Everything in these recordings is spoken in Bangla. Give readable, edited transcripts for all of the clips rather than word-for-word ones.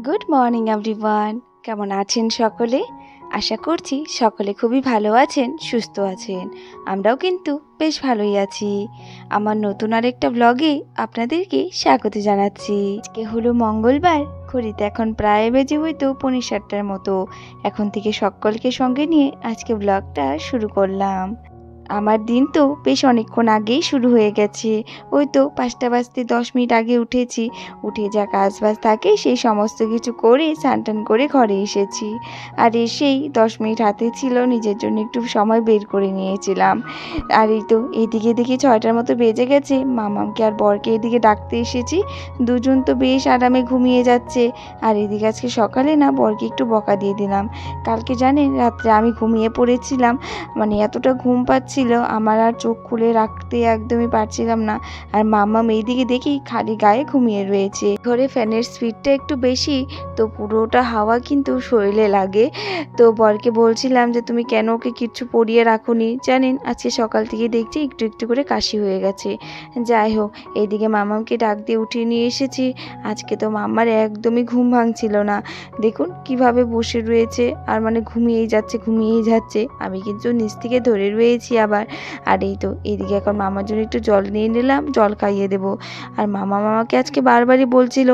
Good morning everyone. কেমন আছেন সকলে? আশা করছি সকলে খুবই ভালো আছেন, সুস্থ আছেন। আমরাও কিন্তু বেশ ভালোই আছি। আমার নতুন আরেকটা ব্লগে আপনাদেরকে স্বাগত জানাচ্ছি। আজকে হলো মঙ্গলবার, ঘড়িতে এখন প্রায় বেজে হয়তো 7:15টার মতো। এখন থেকে সকলকে সঙ্গে নিয়ে আজকে ব্লগটা শুরু করলাম। আমার দিন তো বেশ অনেকক্ষণ আগেই শুরু হয়ে গেছে। ওই তো 5টা বাজতে 10 মিনিট আগে উঠেছি। উঠে যা কাজবাজ থাকে সেই সমস্ত কিছু করে স্নান টান করে ঘরে এসেছি। আর এসেই 10 মিনিট হাতে ছিল, নিজের জন্য একটু সময় বের করে নিয়েছিলাম। আর এই তো এদিকে দেখি 6টার মতো বেজে গেছে। মামামকে আর বরকে এদিকে ডাকতে এসেছি। দুজন তো বেশ আরামে ঘুমিয়ে যাচ্ছে। আর এদিকে আজকে সকালে না বরকে একটু বকা দিয়ে দিলাম। কালকে জানেন রাত্রে আমি ঘুমিয়ে পড়েছিলাম, মানে এতটা ঘুম পাচ্ছিল আমার আর চোখ খুলে রাখতে একদমই পারছিলাম না। আর মাম্মাম এইদিকে দেখি খালি গায়ে ঘুমিয়ে রয়েছে। ঘরে ফ্যানের স্পিডটা একটু বেশি, তো পুরোটা হাওয়া কিন্তু শরীরে লাগে। তো বরকে বলছিলাম যে তুমি কেন ওকে কিচ্ছু পরিয়ে রাখোনি। জানেন আজকে সকাল থেকে দেখছি একটু একটু করে কাশি হয়ে গেছে। যাই হোক, এইদিকে মামামকে ডাক দিয়ে উঠিয়ে নিয়ে এসেছি। আজকে তো মাম্মার একদমই ঘুম ভাঙছিল না। দেখুন কিভাবে বসে রয়েছে আর মানে ঘুমিয়েই যাচ্ছে। আমি কিন্তু নিচ থেকে ধরে রয়েছি আবার। আর এই তো এদিকে এখন মামার জন্য একটু জল নিয়ে নিলাম, জল খাইয়ে দেবো। আর মামাকে আজকে বারবারই বলছিল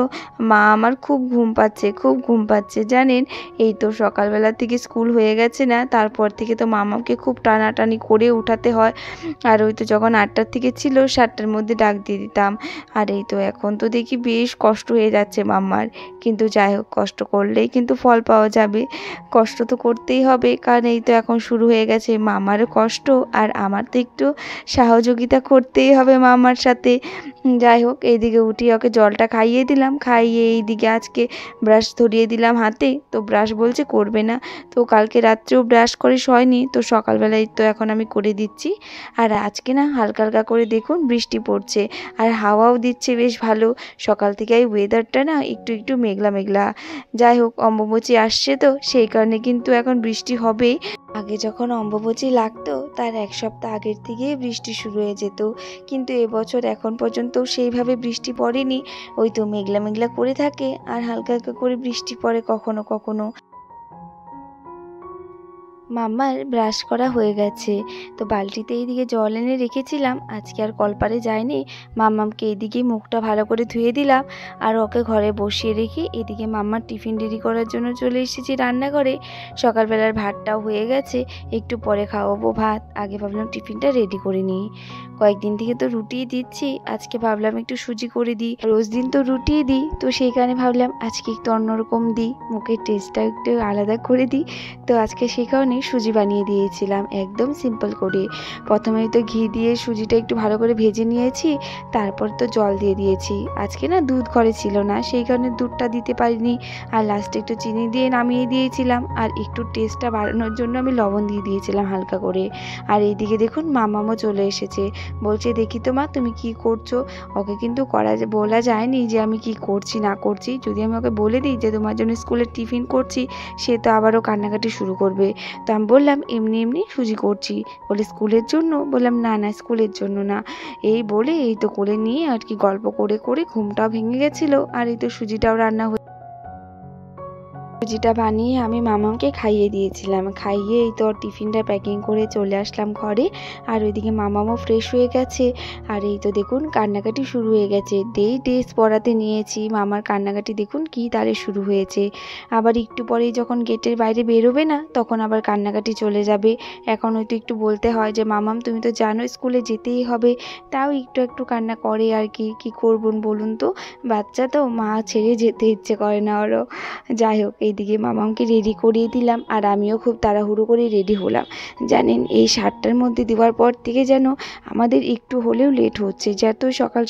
মা আমার খুব ঘুম পাচ্ছে। জানেন এই তো সকালবেলা থেকে স্কুল হয়ে গেছে না, তারপর থেকে তো মামাকে খুব টানাটানি করে উঠাতে হয়। আর ওই তো যখন 8টার থেকে ছিল 7টার মধ্যে ডাক দিয়ে দিতাম। আর এই তো এখন তো দেখি বেশ কষ্ট হয়ে যাচ্ছে মাম্মার। কিন্তু যাই হোক, কষ্ট করলেই কিন্তু ফল পাওয়া যাবে। কষ্ট তো করতেই হবে, কারণ এই তো এখন শুরু হয়ে গেছে মামারও কষ্ট, আর আমার তো একটু সহযোগিতা করতেই হবে মামার সাথে। যাই হোক, এইদিকে উঠিয়ে ওকে জলটা খাইয়ে দিলাম, খাইয়ে এইদিকে আজকে ব্রাশ ধরিয়ে দিলাম হাতে। তো ব্রাশ বলছে করবে না, তো কালকে রাত্রেও ব্রাশ করে শোয়নি, তো সকালবেলায় তো এখন আমি করে দিচ্ছি। আর আজকে না হালকা হালকা করে দেখুন বৃষ্টি পড়ছে, আর হাওয়াও দিচ্ছে বেশ ভালো। সকাল থেকে এই ওয়েদারটা না একটু একটু মেঘলা। যাই হোক, অম্বুবাচী আসছে তো সেই কারণে কিন্তু এখন বৃষ্টি হবেই। আগে যখন অম্বুবাচী লাগতো তার 1 সপ্তাহ আগের থেকেই বৃষ্টি শুরু হয়ে যেত, কিন্তু এবছর এখন পর্যন্ত সেইভাবে বৃষ্টি পড়েনি। ওই তো মেঘলা করে থাকে আর হালকা হালকা করে বৃষ্টি পড়ে কখনো কখনো। মাম্মার ব্রাশ করা হয়ে গেছে, তো বালতিতে এইদিকে জল এনে রেখেছিলাম। আজকে আর কলপারে যায়নি। মাম্মামকে এদিকে মুখটা ভালো করে ধুয়ে দিলাম, আর ওকে ঘরে বসিয়ে রেখে এদিকে মাম্মার টিফিন রেডি করার জন্য চলে এসেছি রান্নাঘরে। সকালবেলার ভাতটাও হয়ে গেছে, একটু পরে খাওয়াবো ভাত। আগে ভাবলাম টিফিনটা রেডি করে নিই। কয়েকদিন থেকে তো রুটিই দিচ্ছি, আজকে ভাবলাম একটু সুজি করে দিই। রোজ দিন তো রুটিই দিই, তো সেই কারণে ভাবলাম আজকে একটু অন্যরকম দিই, মুখের টেস্টটা একটু আলাদা করে দিই। তো আজকে সেই কারণে সুজি বানিয়ে দিয়েছিলাম একদম সিম্পল করে। প্রথমেই তো ঘি দিয়ে সুজিটা একটু ভালো করে ভেজে নিয়েছি, তারপর তো জল দিয়ে দিয়েছি। আজকে না দুধ ঘরে ছিল না, সেই কারণে দুধটা দিতে পারিনি। আর লাস্টে একটু চিনি দিয়ে নামিয়ে দিয়েছিলাম, আর একটু টেস্টটা বাড়ানোর জন্য আমি লবণ দিয়ে দিয়েছিলাম হালকা করে। আর এইদিকে দেখুন মামামও চলে এসেছে, বলছে দেখি তো মা তুমি কি করছো। ওকে কিন্তু বলা যায়নি যে আমি কি করছি না করছি। যদি আমি ওকে বলে দিই যে তোমার জন্য স্কুলের টিফিন করছি, সে তো আবারও কান্নাকাটি শুরু করবে। তো আমি বললাম এমনি সুজি করছি। বলে স্কুলের জন্য? বললাম না স্কুলের জন্য না। এই বলে এই তো কোলে নিয়ে আর কি গল্প করে করে ঘুমটাও ভেঙে গেছিলো। আর এই তো সুজিটাও রান্না সুজিটা বানিয়ে আমি মামাকে খাইয়ে দিয়েছিলাম। খাইয়ে এই তো টিফিনটা প্যাকিং করে চলে আসলাম ঘরে। আর ওইদিকে মামামও ফ্রেশ হয়ে গেছে। আর এই তো দেখুন কান্নাকাটি শুরু হয়ে গেছে। ড্রেস পরাতে নিয়েছি, মামার কান্নাকাটি দেখুন কি তারে শুরু হয়েছে। আবার একটু পরেই যখন গেটের বাইরে বেরোবে না, তখন আবার কান্নাকাটি চলে যাবে। এখন হয়তো একটু বলতে হয় যে মামাম তুমি তো জানো স্কুলে যেতেই হবে, তাও একটু কান্না করে আর কি করব বলুন তো। বাচ্চা তো, মা ছেড়ে যেতে ইচ্ছে করে না ওরও। যাই হোক, এইদিকে মামাকে রেডি করিয়ে দিলাম, আর আমিও খুব তাড়াহুড়ো করে রেডি হলাম। জানেন এই 7টার মধ্যে দেওয়ার পর থেকে যেন আমাদের একটু হলেও লেট হচ্ছে। যত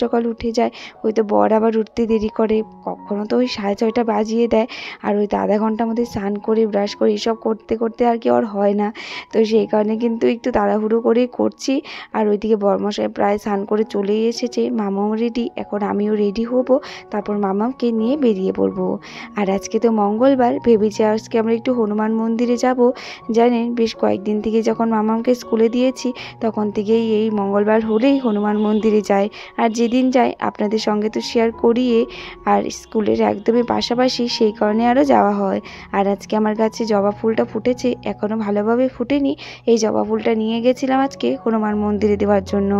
সকাল উঠে যায়, হয়তো বর আবার উঠতে দেরি করে, কখনো তো ওই 6:30 বাজিয়ে দেয়। আর ওই তো আধা ঘন্টার মধ্যে স্নান করে ব্রাশ করে এসব করতে আর কি ওর হয় না। তো সেই কারণে কিন্তু একটু তাড়াহুড়ো করেই করছি। আর ওইদিকে বরমশাই প্রায় স্নান করে চলেই এসেছে, মামাও রেডি, এখন আমিও রেডি হব, তারপর মামাকে নিয়ে বেরিয়ে পড়বো। আর আজকে তো মঙ্গলবার, ভেবেছি আজকে আমরা একটু হনুমান মন্দিরে যাব। জানেন বেশ কয়েকদিন থেকে যখন মামামকে স্কুলে দিয়েছি তখন থেকেই এই মঙ্গলবার হলেই হনুমান মন্দিরে যাই। আর যেদিন যাই আপনাদের সঙ্গে তো শেয়ার করিয়ে, আর স্কুলের একদমই পাশাপাশি, সেই কারণে আরও যাওয়া হয়। আর আজকে আমার কাছে জবা ফুলটা ফুটেছে, এখনও ভালোভাবে ফুটেনি। এই জবা ফুলটা নিয়ে গেছিলাম আজকে হনুমান মন্দিরে দেওয়ার জন্য।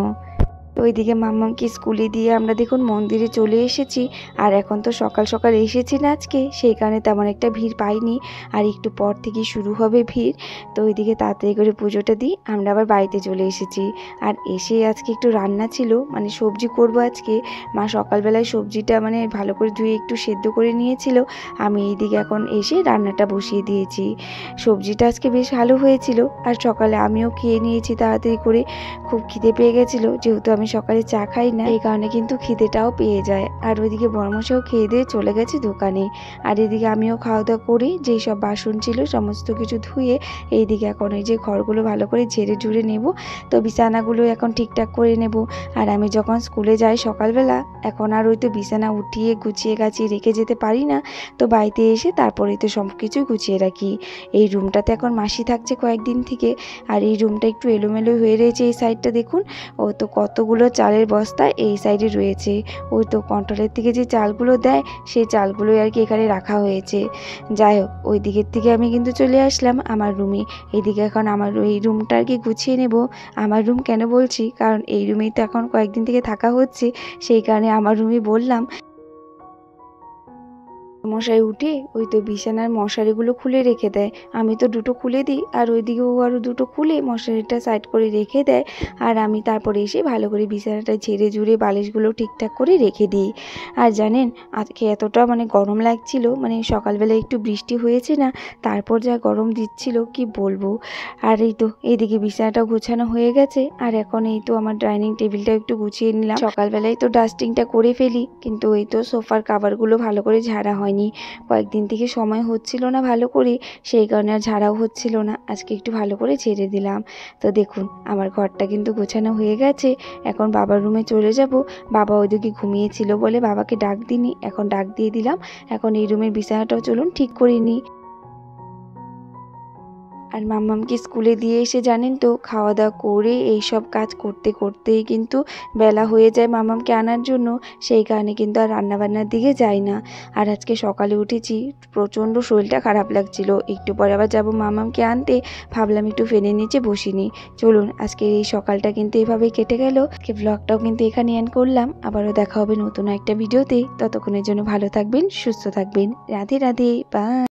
ওইদিকে মাম্মামকে স্কুলে দিয়ে আমরা দেখুন মন্দিরে চলে এসেছি। আর এখন তো সকাল সকাল এসেছি না আজকে, সেই কারণে তেমন একটা ভিড় পাইনি। আর একটু পর থেকেই শুরু হবে ভিড়। তো ওইদিকে তাড়াতাড়ি করে পুজোটা দিই, আমরা আবার বাড়িতে চলে এসেছি। আর এসে আজকে একটু রান্না ছিল, মানে সবজি করব আজকে। মা সকালবেলায় সবজিটা মানে ভালো করে ধুয়ে একটু সেদ্ধ করে নিয়েছিল। আমি এইদিকে এখন এসে রান্নাটা বসিয়ে দিয়েছি। সবজিটা আজকে বেশ ভালো হয়েছিল। আর সকালে আমিও খেয়ে নিয়েছি তাড়াতাড়ি করে। খুব খিদে পেয়ে গেছিলো, যেহেতু আমি সকালে চা খাই না, এই কারণে কিন্তু খিদেটাও পেয়ে যায়। আর ওইদিকে বড়মশাইও খেয়ে দিয়ে চলে গেছে দোকানে। আর এদিকে আমিও খাওয়া দাওয়া করি, যেই সব বাসন ছিল সমস্ত কিছু ধুয়ে এইদিকে এখন ওই যে ঘরগুলো ভালো করে ঝেড়ে ঝুড়ে নেব। তো বিছানাগুলো এখন ঠিকঠাক করে নেব। আর আমি যখন স্কুলে যাই সকালবেলা, এখন আর ওই তো বিছানা উঠিয়ে গুছিয়ে গাছিয়ে রেখে যেতে পারি না। তো বাড়িতে এসে তারপরেই তো সব কিছু গুছিয়ে রাখি। এই রুমটাতে এখন মাসি থাকছে কয়েকদিন থেকে। আর এই রুমটা একটু এলোমেলো হয়ে রয়েছে। এই সাইডটা দেখুন, ও তো কতগুলো চালের বস্তা এই সাইডে রয়েছে। ওই তো কন্ট্রোলের থেকে যে চালগুলো দেয় সেই চালগুলোই আর কি এখানে রাখা হয়েছে। যাই হোক, ওই দিকের থেকে আমি কিন্তু চলে আসলাম আমার রুমে। এইদিকে এখন আমার এই রুমটা আর কি গুছিয়ে নেব। আমার রুম কেন বলছি, কারণ এই রুমেই তো এখন কয়েকদিন থেকে থাকা হচ্ছে, সেই কারণে আমার রুমই বললাম। মশাই উঠে ওই তো বিছানার মশারিগুলো খুলে রেখে দেয়। আমি তো দুটো খুলে দিই, আর ওইদিকে ও আরও দুটো খুলে মশারিটা সাইড করে রেখে দেয়। আর আমি তারপরে এসে ভালো করে বিছানাটা ঝেড়ে ঝুড়ে বালিশগুলো ঠিকঠাক করে রেখে দিই। আর জানেন আজকে এতটা মানে গরম লাগছিল, মানে সকালবেলা একটু বৃষ্টি হয়েছে না, তারপর যা গরম দিচ্ছিল কি বলবো। আর এই তো এইদিকে বিছানাটা গোছানো হয়ে গেছে। আর এখন এই তো আমার ডাইনিং টেবিলটা একটু গুছিয়ে নিলাম। সকালবেলায় তো ডাস্টিংটা করে ফেলি, কিন্তু এই তো সোফার কাভারগুলো ভালো করে ঝাড়া হয়নি। কয়েকদিন থেকে সময় হচ্ছিল না ভালো করে, সেই কারণে আর ঝাড়াও হচ্ছিল না। আজকে একটু ভালো করে ঝেড়ে দিলাম। তো দেখুন আমার ঘরটা কিন্তু গোছানো হয়ে গেছে। এখন বাবার রুমে চলে যাব। বাবা ওইদিকে ঘুমিয়েছিল বলে বাবাকে ডাক দিইনি, এখন ডাক দিয়ে দিলাম। এখন এই রুমের বিছানাটাও চলুন ঠিক করে নিই। আর মাম্মামকে স্কুলে দিয়ে এসে জানেন তো খাওয়া দাওয়া করে এই সব কাজ করতে করতেই কিন্তু বেলা হয়ে যায় মাম্মামকে আনার জন্য, সেই কারণে কিন্তু আর রান্নাবান্নার দিকে যাই না। আর আজকে সকালে উঠেছি, প্রচণ্ড শরীরটা খারাপ লাগছিল। একটু পরে আবার যাব মাম্মামকে আনতে, ভাবলাম একটু ফ্যানের নিচে বসিনি। চলুন আজকে এই সকালটা কিন্তু এভাবেই কেটে গেল। আজকে ব্লগটাও কিন্তু এখানে এন্ড করলাম। আবারও দেখা হবে নতুন একটা ভিডিওতে। ততক্ষণের জন্য ভালো থাকবেন, সুস্থ থাকবেন। রাধে রাধে, বাই।